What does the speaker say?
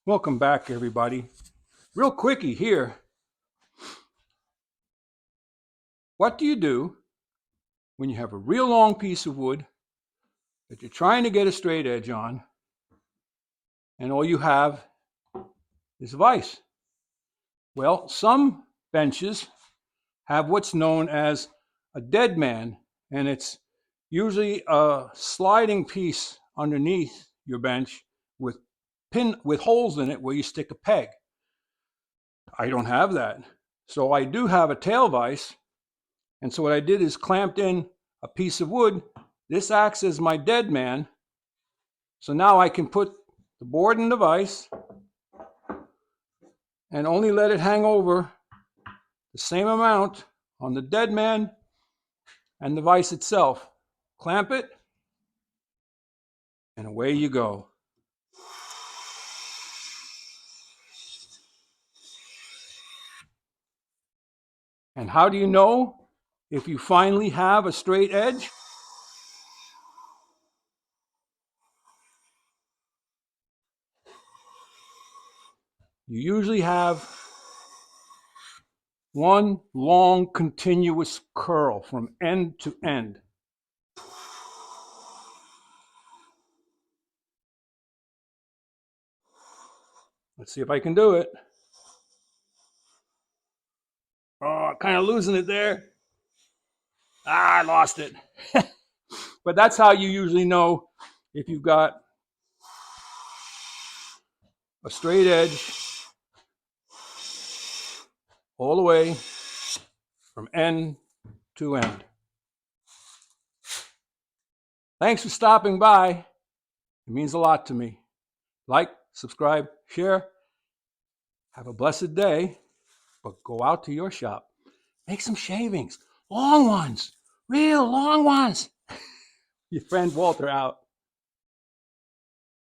Welcome back, everybody. Real quickie here. What do you do when you have a real long piece of wood that you're trying to get a straight edge on, and all you have is vise? Well, some benches have what's known as a Deadman, and it's usually a sliding piece underneath your bench with holes in it where you stick a peg. I don't have that. So I do have a tail vise. And so what I did is clamped in a piece of wood. This acts as my Deadman. So now I can put the board in the vise and only let it hang over the same amount on the Deadman and the vise itself. Clamp it, and away you go. And how do you know if you finally have a straight edge? You usually have one long continuous curl from end to end. Let's see if I can do it. Oh, kind of losing it there. I lost it. But that's how you usually know if you've got a straight edge all the way from end to end. Thanks for stopping by. It means a lot to me. Like, subscribe, share. Have a blessed day, but go out to your shop. Make some shavings, long ones, real long ones. Your friend Walter out.